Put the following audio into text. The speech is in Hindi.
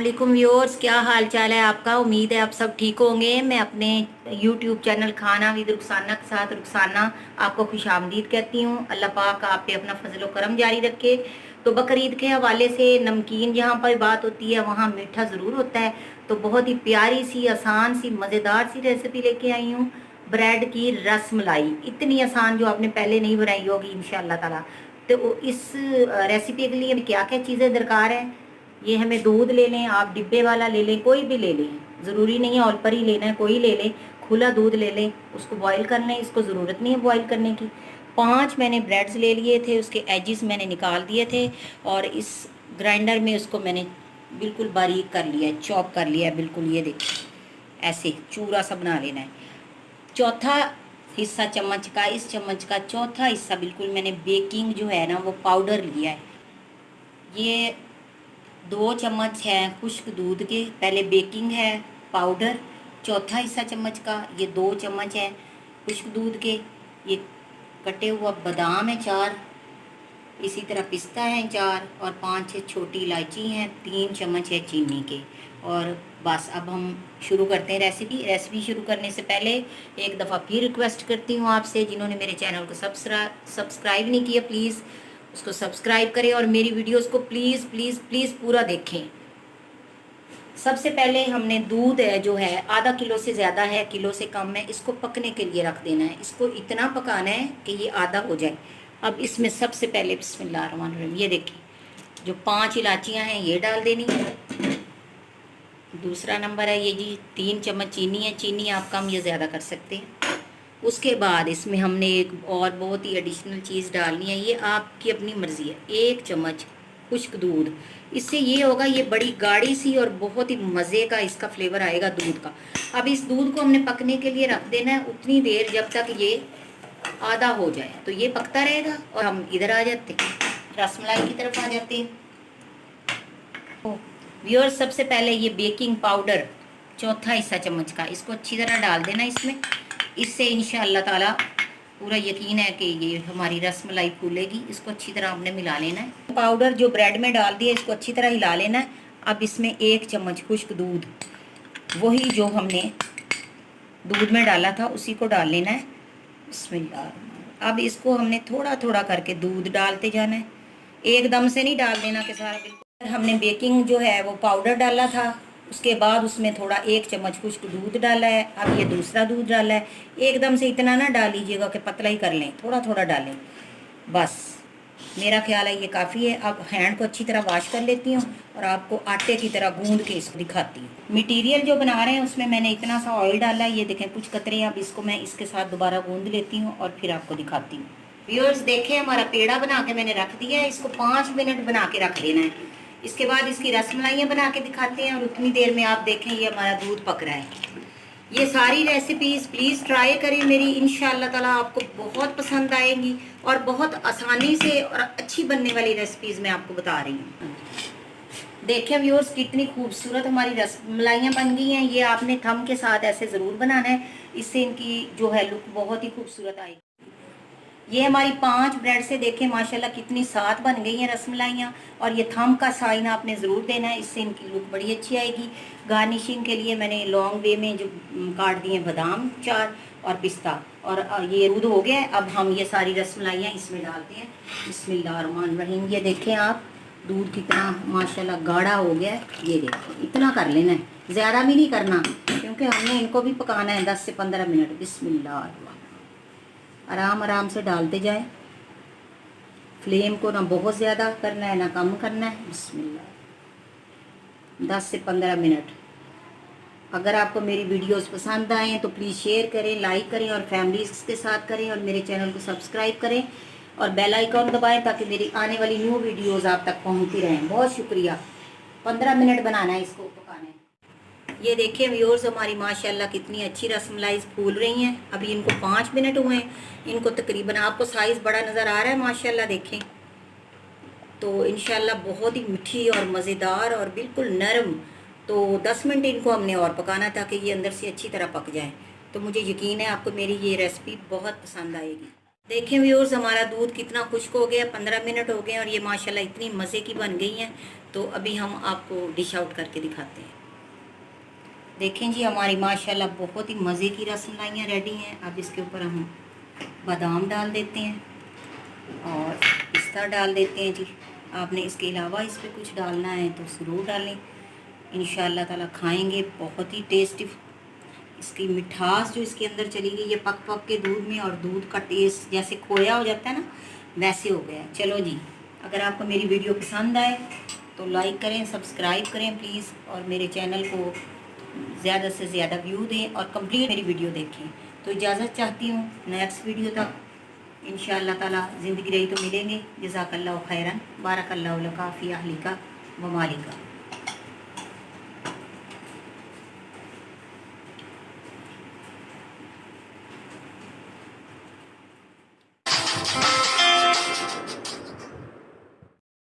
वालेकुम व्यूअर्स, क्या हाल चाल है आपका। उम्मीद है आप सब ठीक होंगे। मैं अपने यूट्यूब चैनल खाना विद रुखसाना के साथ रुखसाना आपको खुशामदीद कहती हूँ। अल्लाह पाक आप पे अपना फजल व करम जारी रखे। तो बकरीद के हवाले से नमकीन जहाँ पर बात होती है वहाँ मीठा ज़रूर होता है। तो बहुत ही प्यारी सी आसान सी मज़ेदार सी रेसिपी लेके आई हूँ, ब्रेड की रस मलाई। इतनी आसान जो आपने पहले नहीं बनाई होगी इंशाअल्लाह ताला। तो इस रेसिपी के लिए क्या क्या चीज़ें दरकार है। ये हमें दूध ले लें, आप डिब्बे वाला ले लें, कोई भी ले लें, ज़रूरी नहीं है ऑल पर ही लेना है, कोई ले लें। खुला दूध ले लें, उसको बॉईल कर लें, इसको ज़रूरत नहीं है बॉईल करने की। 5 मैंने ब्रेड्स ले लिए थे, उसके एजिस मैंने निकाल दिए थे और इस ग्राइंडर में उसको मैंने बिल्कुल बारीक कर लिया है, चॉप कर लिया है बिल्कुल। ये देखिए ऐसे चूरा सा बना लेना है। चौथा हिस्सा चम्मच का, इस चम्मच का चौथा हिस्सा बिल्कुल मैंने बेकिंग जो है ना वो पाउडर लिया है। ये 2 चम्मच है खुश्क दूध के, पहले बेकिंग है पाउडर। चौथा हिस्सा चम्मच का ये 2 चम्मच है खुश्क दूध के। ये कटे हुआ बादाम है 4, इसी तरह पिस्ता है 4 और 5-6 छोटी इलायची हैं। 3 चम्मच है चीनी के। और बस अब हम शुरू करते हैं रेसिपी शुरू करने से पहले एक दफ़ा फिर रिक्वेस्ट करती हूँ आपसे, जिन्होंने मेरे चैनल को सब्सक्राइब नहीं किया प्लीज़ उसको सब्सक्राइब करें और मेरी वीडियोस को प्लीज़ प्लीज़ प्लीज़ पूरा देखें। सबसे पहले हमने दूध है जो है आधा किलो से ज़्यादा है, किलो से कम है, इसको पकने के लिए रख देना है। इसको इतना पकाना है कि ये आधा हो जाए। अब इसमें सबसे पहले बिस्मिल्लाहिर्रहमानिर्रहीम ये देखिए जो 5 इलायचियाँ हैं ये डाल देनी है। दूसरा नंबर है ये जी 3 चम्मच चीनी है, चीनी आप कम या ज़्यादा कर सकते हैं। उसके बाद इसमें हमने एक और बहुत ही एडिशनल चीज़ डालनी है, ये आपकी अपनी मर्ज़ी है। 1 चम्मच खुश्क दूध, इससे ये होगा ये बड़ी गाढ़ी सी और बहुत ही मज़े का इसका फ्लेवर आएगा दूध का। अब इस दूध को हमने पकने के लिए रख देना है उतनी देर जब तक ये आधा हो जाए। तो ये पकता रहेगा और हम इधर आ जाते हैं, रसमलाई की तरफ आ जाते हैं। व्यूअर्स, सबसे पहले ये बेकिंग पाउडर चौथा हिस्सा चम्मच का, इसको अच्छी तरह डाल देना इसमें। इससे इंशाअल्लाह ताला पूरा यकीन है कि ये हमारी रसमलाई फूलेगी। इसको अच्छी तरह हमने मिला लेना है। पाउडर जो ब्रेड में डाल दिया इसको अच्छी तरह हिला लेना है। अब इसमें 1 चम्मच खुश्क दूध, वही जो हमने दूध में डाला था उसी को डाल लेना है। बिस्मिल्लाह। अब इसको हमने थोड़ा थोड़ा करके दूध डालते जाना है, एकदम से नहीं डाल देना कि सारा बिल्कुल। हमने बेकिंग जो है वो पाउडर डाला था, उसके बाद उसमें थोड़ा 1 चम्मच खुश्क दूध डाला है। अब ये दूसरा दूध डाला है। एकदम से इतना ना डाल लीजिएगा कि पतला ही कर लें, थोड़ा थोड़ा डालें बस। मेरा ख्याल है ये काफ़ी है। अब हैंड को अच्छी तरह वॉश कर लेती हूँ और आपको आटे की तरह गूंद के इसको दिखाती हूँ। मटीरियल जो बना रहे हैं उसमें मैंने इतना सा ऑयल डाला है, ये देखें कुछ कतरे। अब इसको मैं इसके साथ दोबारा गूंद लेती हूँ और फिर आपको दिखाती हूँ। व्यूअर्स देखें हमारा पेड़ा बना के मैंने रख दिया है। इसको 5 मिनट बना के रख देना है। इसके बाद इसकी रसमलाइयाँ बना के दिखाते हैं और उतनी देर में आप देखें ये हमारा दूध पक रहा है। ये सारी रेसिपीज़ प्लीज़ ट्राई करें मेरी, इंशाअल्लाह ताला आपको बहुत पसंद आएंगी और बहुत आसानी से और अच्छी बनने वाली रेसिपीज़ मैं आपको बता रही हूँ। देखें व्यूअर्स कितनी खूबसूरत हमारी रसमलाइयाँ बन गई हैं। ये आपने थम के साथ ऐसे ज़रूर बनाना है, इससे इनकी जो है लुक बहुत ही खूबसूरत आएगी। ये हमारी 5 ब्रेड से देखें माशाल्लाह कितनी साथ बन गई हैं रसमलाइयाँ। और ये थम का साइन आपने ज़रूर देना है, इससे इनकी लुक बड़ी अच्छी आएगी। गार्निशिंग के लिए मैंने लॉन्ग वे में जो काट दिए बादाम 4 और पिस्ता। और ये दूध हो गया है। अब हम ये सारी रसमलाइयाँ इसमें डालते हैं। बिस्मिल्लाहिर्रहमानिर्रहीम। ये देखें आप दूध कितना माशाल्लाह गाढ़ा हो गया है। ये देखो इतना कर लेना है, ज़्यादा भी नहीं करना क्योंकि हमने इनको भी पकाना है 10 से 15 मिनट। बिस्मिल्लाह, आराम आराम से डालते जाए। फ्लेम को ना बहुत ज़्यादा करना है ना कम करना है। बिस्मिल्लाह, 10 से 15 मिनट। अगर आपको मेरी वीडियोस पसंद आए तो प्लीज़ शेयर करें, लाइक करें और फैमिलीज़ के साथ करें और मेरे चैनल को सब्सक्राइब करें और बेल आइकॉन दबाएं ताकि मेरी आने वाली न्यू वीडियोस आप तक पहुंचती रहें। बहुत शुक्रिया। 15 मिनट बनाना है, इसको पकाना है। ये देखिए व्यूअर्स हमारी माशाल्लाह कितनी अच्छी रसमलाई फूल रही हैं। अभी इनको 5 मिनट हुए हैं। इनको तकरीबन, आपको साइज़ बड़ा नज़र आ रहा है माशाल्लाह देखें। तो इंशाल्लाह बहुत ही मीठी और मज़ेदार और बिल्कुल नरम। तो 10 मिनट इनको हमने और पकाना ताकि ये अंदर से अच्छी तरह पक जाए। तो मुझे यकीन है आपको मेरी ये रेसिपी बहुत पसंद आएगी। देखें व्यूअर्स, हमारा दूध कितना खुश्क हो गया, 15 मिनट हो गए और ये माशाल्लाह इतनी मज़े की बन गई हैं। तो अभी हम आपको डिश आउट करके दिखाते हैं। देखें जी, हमारी माशाल्लाह बहुत ही मज़े की रसमलाइयाँ रेडी हैं। अब इसके ऊपर हम बादाम डाल देते हैं और पिस्ता डाल देते हैं जी। आपने इसके अलावा इस पर कुछ डालना है तो ज़रूर डालें। इंशाअल्लाह ताला खाएंगे, बहुत ही टेस्टी। इसकी मिठास जो इसके अंदर चली गई, ये पक पक के दूध में, और दूध का टेस्ट जैसे खोया हो जाता है ना, वैसे हो गया। चलो जी, अगर आपको मेरी वीडियो पसंद आए तो लाइक करें, सब्सक्राइब करें प्लीज़, और मेरे चैनल को ज़्यादा से ज़्यादा व्यू दें और कंप्लीट मेरी वीडियो देखें। तो इजाज़त चाहती हूँ, नेक्स्ट वीडियो तक इंशाअल्लाह ताला ज़िंदगी रही तो मिलेंगे। जज़ाकल्लाहु खैरन, बारकल्लाहु लका फ़ी अहलिका व मालिका।